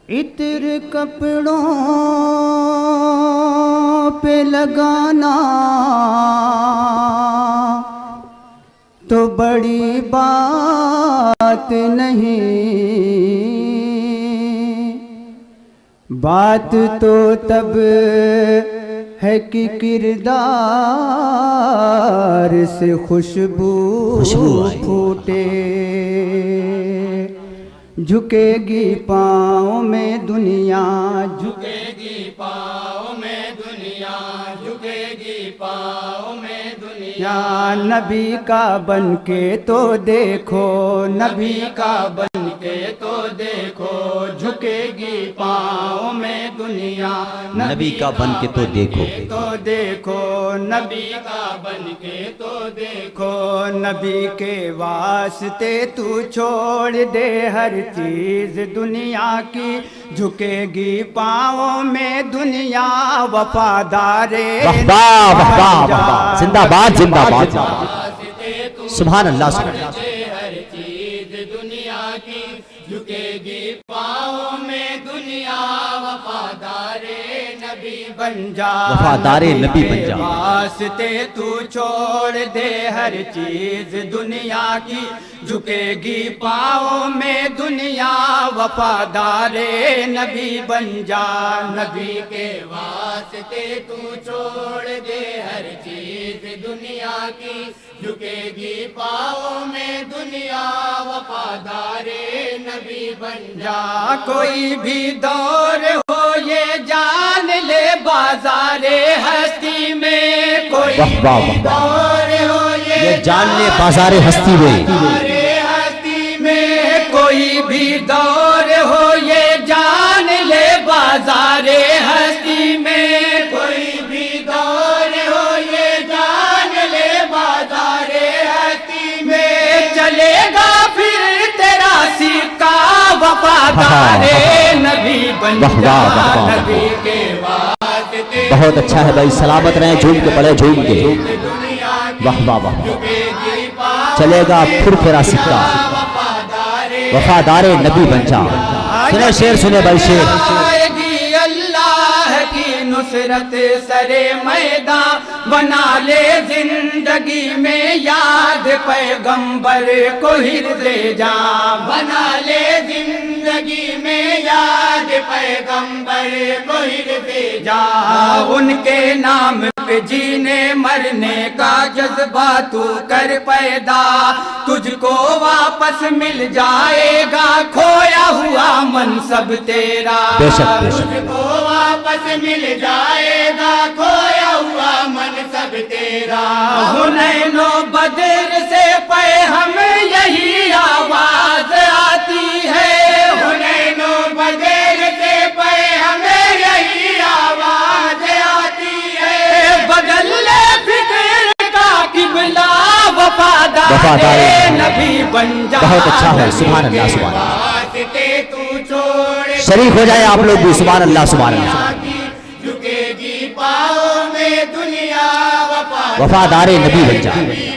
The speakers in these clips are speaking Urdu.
عطر کپڑوں پہ لگانا تو بڑی بات نہیں، بات تو تب ہے کہ کردار سے خوشبو پھوٹے، جھکے گی پاؤں میں دنیا، جھکے گی پاؤں میں دنیا، جھکے گی پاؤں میں دنیا۔ نبی کا بن کے تو دیکھو، نبی کا بن کے تو دیکھو، جھکے گی پاؤں میں دنیا۔ نبی کا بن کے تو دیکھو، تو دیکھو نبی کا بن کے تو دیکھو، نبی کے واسطے تو چھوڑ دے ہر چیز دنیا کی، جھکے گی پاؤں میں دنیا، وفادار واہ واہ واہ واہ واہ، زندہ باد زندہ باد، سبحان اللہ سبحان اللہ۔ ہر چیز دنیا کی، جھکے گی پاؤں میں دنیا، وفادار نبی بن جا، وفادار نبی بن جا، واسطے تو چھوڑ دے ہر چیز دنیا کی، جھکے گی پاؤں میں دنیا، وفادار نبی بن جا، نبی کے واسطے تو چھوڑ دے ہر چیز دنیا کی، جھکے گی پاؤں میں دنیا، وفادار نبی بن جا۔ کوئی بھی دور ہو یہ جان لے بازار ہستی میں، کوئی واہ واہ بھی واہ، دور ہو یہ جان لے بازار ہستی میں، ہستی میں، کوئی بھی دور ہو یہ جان لے بازار ہستی میں، کوئی بھی دور ہو یہ جان لے بازار ہستی میں، چلے گا پھر تیرا سکہ وفادار نبی بن جا، نبی کے واسطے بہت اچھا ہے بھائی، سلامت رہیں، جھوم کے پڑے جھوم کے، واہ واہ واہ، چلے گا پھر تیرا سکہ وفادار نبی بن جا۔ سنے شیر سنے بھائی شیر، آئے گی اللہ کی نصرت سرے میدان، بنا لے زندگی میں یاد پیغمبر کو حرز جاں، بنا لے زندگی میں یاد پیغمبر کو حرز جاں، ان کے نام پہ جینے مرنے کا جذبہ تو کر پیدا، تجھ کو واپس مل جائے گا کھویا ہوا منصب تیرا، بے شک بے شک، تجھ کو واپس مل جائے گا کھویا ہوا منصب تیرا۔ حنین و بدر سے پہ ہمیں یہی آواز آتی ہے، حنین و بدر سے پہ ہمیں یہی آواز آتی ہے، بدل لے فکر کا قبلہ وفادار نبی بن جا، بہت اچھا ہے، سبحان اللہ سبحان اللہ، واسطے تو چھوڑ شریک ہو جائے آپ لوگ بھی، سبحان اللہ سبحان اللہ، جھکے گی پاؤں میں دنیا، وفادار نبی بن جا،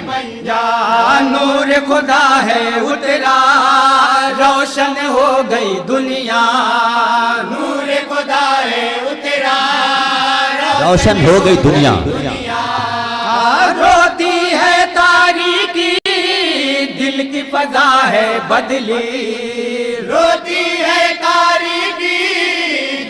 بن جا۔ نور خدا ہے اترا، روشن ہو گئی دنیا، نور خدا ہے اترا، روشن ہو گئی دنیا، روتی ہے تاریکی دل کی فضا ہے بدلی، روتی ہے تاریکی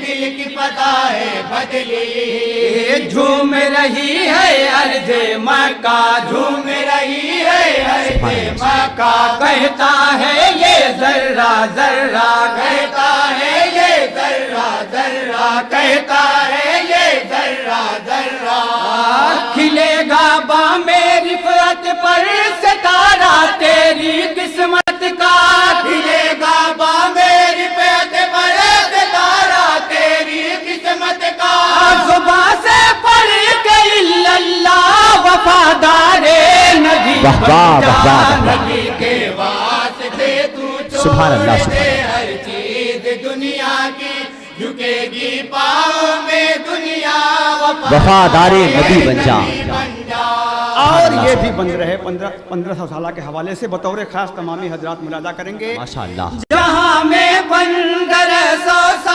دل کی پتہ ہے بدلی، جھوم رہی ہے ارض مکہ، جھوم رہی ہے ارض مکہ، کہتا ہے یہ ذرہ ذرہ، کہتا ہے یہ ذرہ ذرہ، کہتا ہے یہ ذرہ ذرہ، کھلے گا بام رفعت پر ستارہ تیری قسمت کا، کھلے گا بام رفعت پر ستارہ تیری قسمت کا، زباں سے پڑھ کے اللہ وفادار نبی واہ واہ واہ واہ واہ، نبی کے واسطے تو سبحان اللہ چھوڑ دے سبحان ہر چیز دنیا کی، جھکے گی پاؤں میں دنیا، وفادار نبی بن جا، اور یہ بھی بند رہے 1500 سالہ کے حوالے سے بطور خاص تمامی حضرات ملاحظہ کریں گے، ماشاءاللہ، جہاں میں بند رہے 100 سال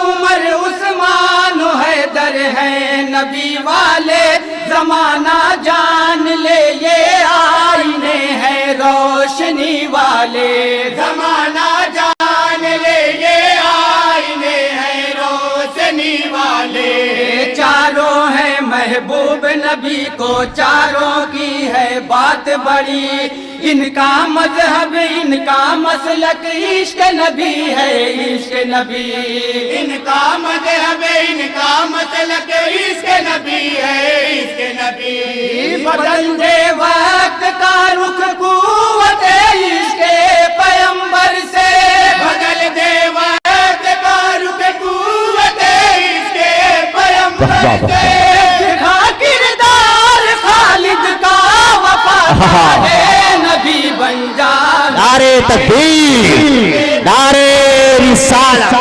عمر عثمان و حیدر ہیں نبی والے زمانہ جان لے یہ آئینے ہیں روشنی والے زمانہ جان لے یہ آئینے ہیں روشنی والے چاروں ہیں محبوب نبی کو چاروں کی ہے بات بڑی ان کا مذہب ان کا مسلک عشق نبی ہے عشق نبی ان کا مذہب ان کا مسلک عشق نبی ہے عشق نبی بدل دے وقت کا رخ قوت عشق پیمبر سے بدل دے وقت کا رخ قوت عشق پیمبر سے دکھا کردار خالد کا وفادار نبی بن جانا نعرے تکبیر نعرے رسالت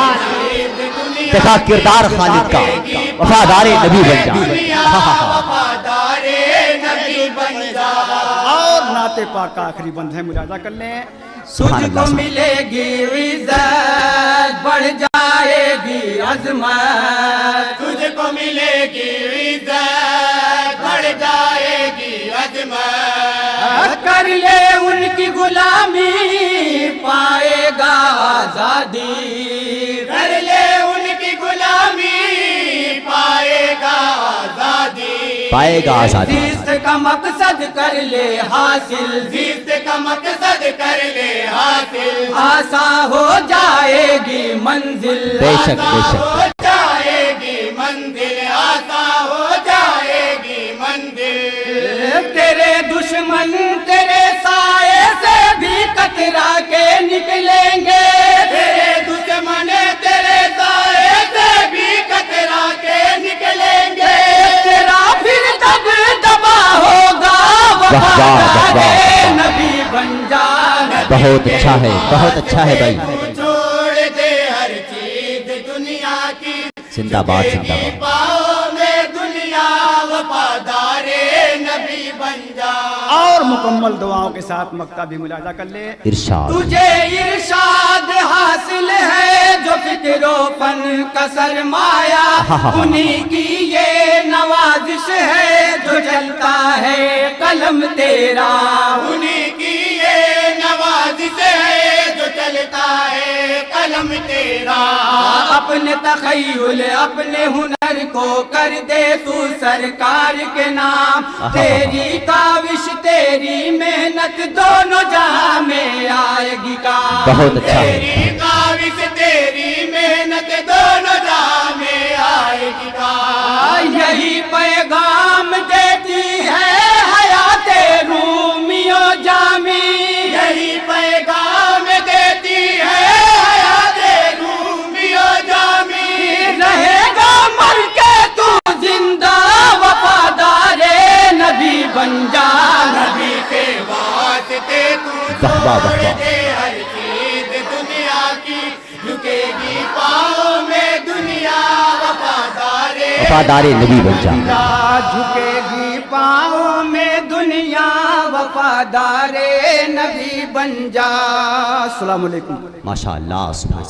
دیکھا کردار خالد کا وفادار نبی بن جا وفادار نبی بن جا اور نعت پاک کا آخری بند ہے، ملاحظہ کر لیں. سبحان تجھ کو اللہ ملے گی عزت بڑھ جائے گی عظمت تجھ کو ملے گی عزت بڑھ جائے گی عظمت کر لے ان کی غلامی پائے گا آزادی کر لے ان کی غلامی پائے گا آزادی پائے گا آزادی زیست کا مقصد کر لے حاصل زیست کا مقصد کر لے حاصل آسان ہو جائے گی منزل بے شک بے شک ہو جائے گی منزل آسان ہو جائے گی منزل تیرے دشمن تیرے سائے سے بھی کترا کے نکلیں گے تیرے دشمن تیرے سائے سے بھی کترا کے نکلیں گے تیرا پھر دب دبا ہوگا وفادار نبی بن جانا بہت اچھا ہے بھائی چھوڑ دے ہر چیز دنیا کی زندہ باد زندہ باد پاؤں میں دنیا وفادار نبی بن جا اور مکمل دعاؤں کے ساتھ مکتب بھی ملاحظہ کر لیں. ارشاد تجھے ارشاد حاصل ہے جو فکر و فن کا سرمایہ انہی کی یہ نوازش ہے جو چلتا ہے قلم تیرا انہی کی یہ نوازش ہے جو چلتا ہے قلم تیرا اپنے تخیل اپنے ہنر کو کر دے تو سرکار کے نام تیری کاوش تیری محنت دونوں جہاں میں آئے گی کام بہت اچھا ہے تیری کاوش تیری محنت دونوں جہاں میں آئے گی کام یہی پیغام دیتی ہے حیات رومیو جامی یہی پیغام دیتی ہے حیات رومیو جامی رہے گا مر کے تو زندہ وفادار نبی بن جانا نبی کے واسطے تو واہ واہ چھوڑ واہ دے ہر چیز دنیا کی جھکے گی پاؤں میں دنیا وفادار نبی بن جا جھکے گی پاؤں میں دنیا وفادار نبی بن جا. السلام علیکم. ماشاءاللہ سبحان